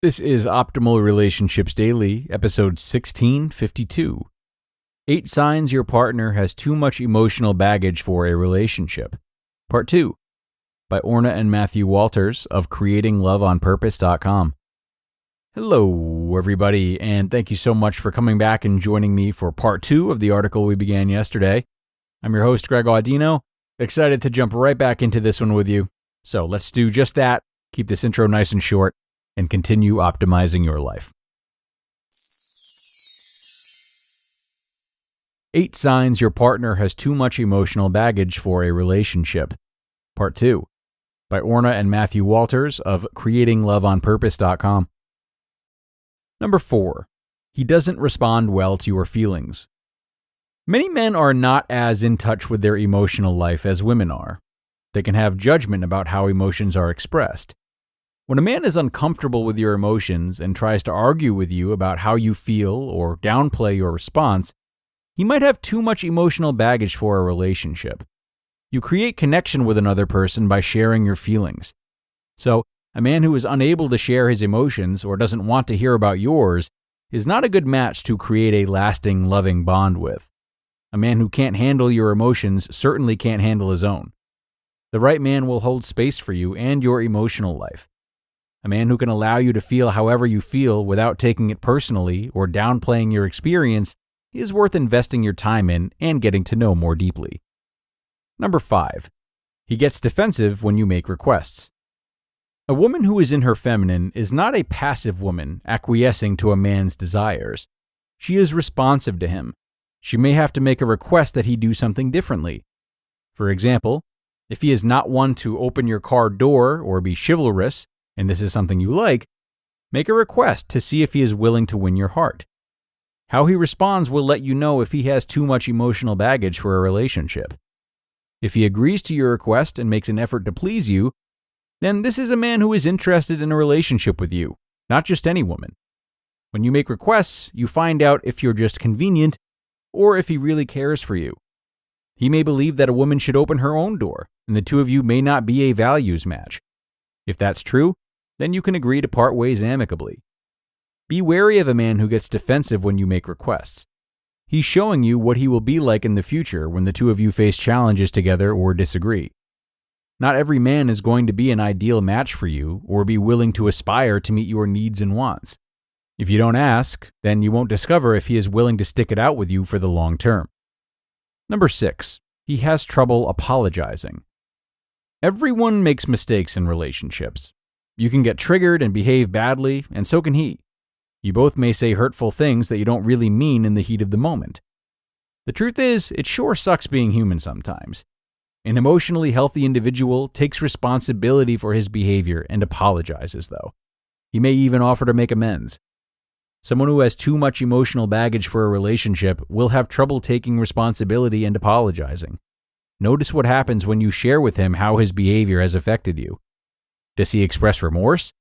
This is Optimal Relationships Daily, episode 1652. 8 Signs Your Partner Has Too Much Emotional Baggage for a Relationship. Part 2, by Orna and Matthew Walters of creatingloveonpurpose.com. Hello, everybody, and thank you so much for coming back and joining me for part 2 of the article we began yesterday. I'm your host, Greg Audino, excited to jump right back into this one with you. So let's do just that, keep this intro nice and short, and continue optimizing your life. 8 Signs Your Partner Has Too Much Emotional Baggage for a Relationship. Part 2, by Orna and Matthew Walters of creatingloveonpurpose.com. Number 4, he doesn't respond well to your feelings. Many men are not as in touch with their emotional life as women are. They can have judgment about how emotions are expressed. When a man is uncomfortable with your emotions and tries to argue with you about how you feel or downplay your response, he might have too much emotional baggage for a relationship. You create connection with another person by sharing your feelings. So, a man who is unable to share his emotions or doesn't want to hear about yours is not a good match to create a lasting, loving bond with. A man who can't handle your emotions certainly can't handle his own. The right man will hold space for you and your emotional life. A man who can allow you to feel however you feel without taking it personally or downplaying your experience is worth investing your time in and getting to know more deeply. Number 5, he gets defensive when you make requests. A woman who is in her feminine is not a passive woman acquiescing to a man's desires. She is responsive to him. She may have to make a request that he do something differently. For example, if he is not one to open your car door or be chivalrous, and this is something you like, make a request to see if he is willing to win your heart. How he responds will let you know if he has too much emotional baggage for a relationship. If he agrees to your request and makes an effort to please you, then this is a man who is interested in a relationship with you, not just any woman. When you make requests, you find out if you're just convenient or if he really cares for you. He may believe that a woman should open her own door, and the two of you may not be a values match. If that's true, then you can agree to part ways amicably. Be wary of a man who gets defensive when you make requests. He's showing you what he will be like in the future when the two of you face challenges together or disagree. Not every man is going to be an ideal match for you or be willing to aspire to meet your needs and wants. If you don't ask, then you won't discover if he is willing to stick it out with you for the long term. Number 6, he has trouble apologizing. Everyone makes mistakes in relationships. You can get triggered and behave badly, and so can he. You both may say hurtful things that you don't really mean in the heat of the moment. The truth is, it sure sucks being human sometimes. An emotionally healthy individual takes responsibility for his behavior and apologizes, though. He may even offer to make amends. Someone who has too much emotional baggage for a relationship will have trouble taking responsibility and apologizing. Notice what happens when you share with him how his behavior has affected you. Does he express remorse?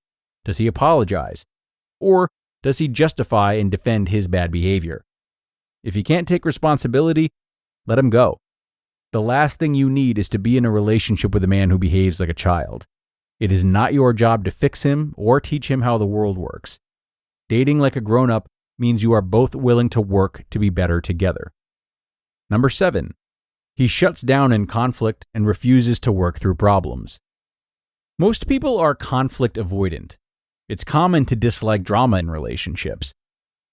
Does he apologize? Or does he justify and defend his bad behavior? If he can't take responsibility, let him go. The last thing you need is to be in a relationship with a man who behaves like a child. It is not your job to fix him or teach him how the world works. Dating like a grown-up means you are both willing to work to be better together. Number 7, he shuts down in conflict and refuses to work through problems. Most people are conflict avoidant. It's common to dislike drama in relationships.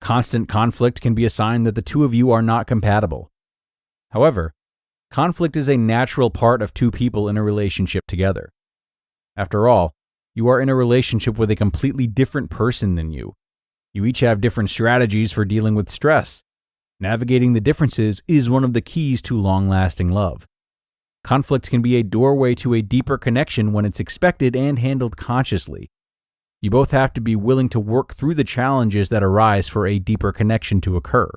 Constant conflict can be a sign that the two of you are not compatible. However, conflict is a natural part of two people in a relationship together. After all, you are in a relationship with a completely different person than you. You each have different strategies for dealing with stress. Navigating the differences is one of the keys to long-lasting love. Conflict can be a doorway to a deeper connection when it's expected and handled consciously. You both have to be willing to work through the challenges that arise for a deeper connection to occur.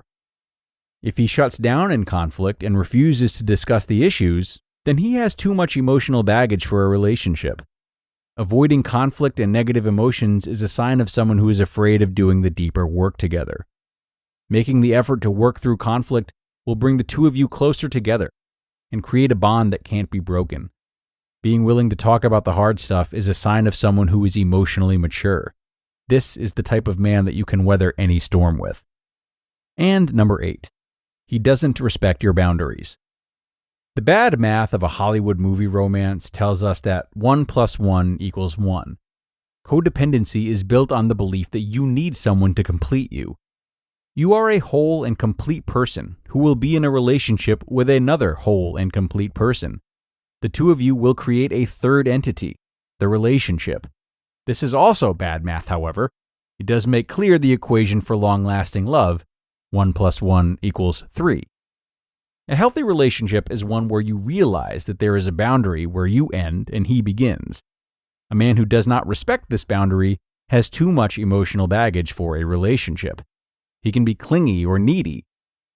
If he shuts down in conflict and refuses to discuss the issues, then he has too much emotional baggage for a relationship. Avoiding conflict and negative emotions is a sign of someone who is afraid of doing the deeper work together. Making the effort to work through conflict will bring the two of you closer together and create a bond that can't be broken. Being willing to talk about the hard stuff is a sign of someone who is emotionally mature. This is the type of man that you can weather any storm with. And number 8, he doesn't respect your boundaries. The bad math of a Hollywood movie romance tells us that 1 + 1 = 1. Codependency is built on the belief that you need someone to complete you. You are a whole and complete person who will be in a relationship with another whole and complete person. The two of you will create a third entity, the relationship. This is also bad math, however. It does make clear the equation for long-lasting love, 1 + 1 = 3. A healthy relationship is one where you realize that there is a boundary where you end and he begins. A man who does not respect this boundary has too much emotional baggage for a relationship. He can be clingy or needy.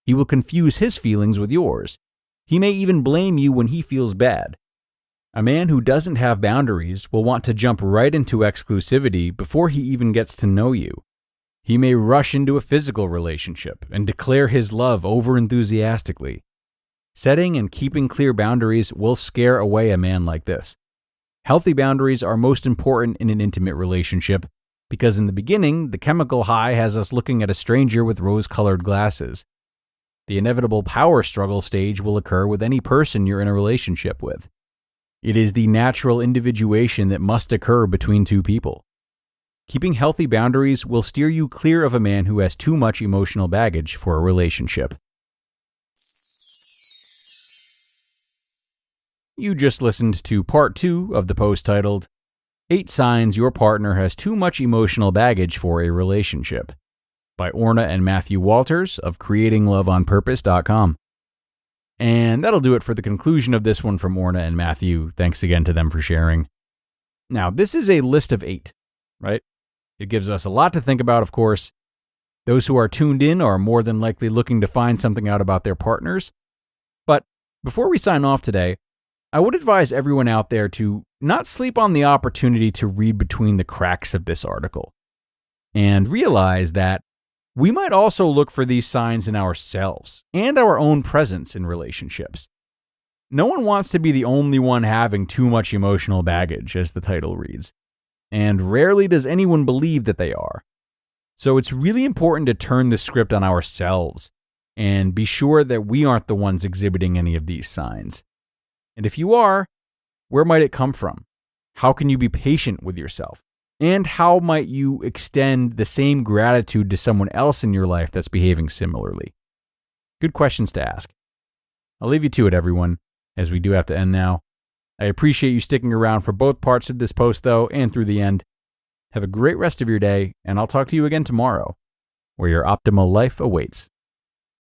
He will confuse his feelings with yours. He may even blame you when he feels bad. A man who doesn't have boundaries will want to jump right into exclusivity before he even gets to know you. He may rush into a physical relationship and declare his love overenthusiastically. Setting and keeping clear boundaries will scare away a man like this. Healthy boundaries are most important in an intimate relationship because in the beginning, the chemical high has us looking at a stranger with rose-colored glasses. The inevitable power struggle stage will occur with any person you're in a relationship with. It is the natural individuation that must occur between two people. Keeping healthy boundaries will steer you clear of a man who has too much emotional baggage for a relationship. You just listened to part 2 of the post titled, 8 Signs Your Partner Has Too Much Emotional Baggage for a Relationship, by Orna and Matthew Walters of creatingloveonpurpose.com. And that'll do it for the conclusion of this one from Orna and Matthew. Thanks again to them for sharing. Now, this is a list of 8, right? It gives us a lot to think about, of course. Those who are tuned in are more than likely looking to find something out about their partners. But before we sign off today, I would advise everyone out there to not sleep on the opportunity to read between the cracks of this article and realize that we might also look for these signs in ourselves and our own presence in relationships. No one wants to be the only one having too much emotional baggage, as the title reads, and rarely does anyone believe that they are. So it's really important to turn the script on ourselves and be sure that we aren't the ones exhibiting any of these signs. And if you are, where might it come from? How can you be patient with yourself? And how might you extend the same gratitude to someone else in your life that's behaving similarly? Good questions to ask. I'll leave you to it, everyone, as we do have to end now. I appreciate you sticking around for both parts of this post, though, and through the end. Have a great rest of your day, and I'll talk to you again tomorrow, where your optimal life awaits.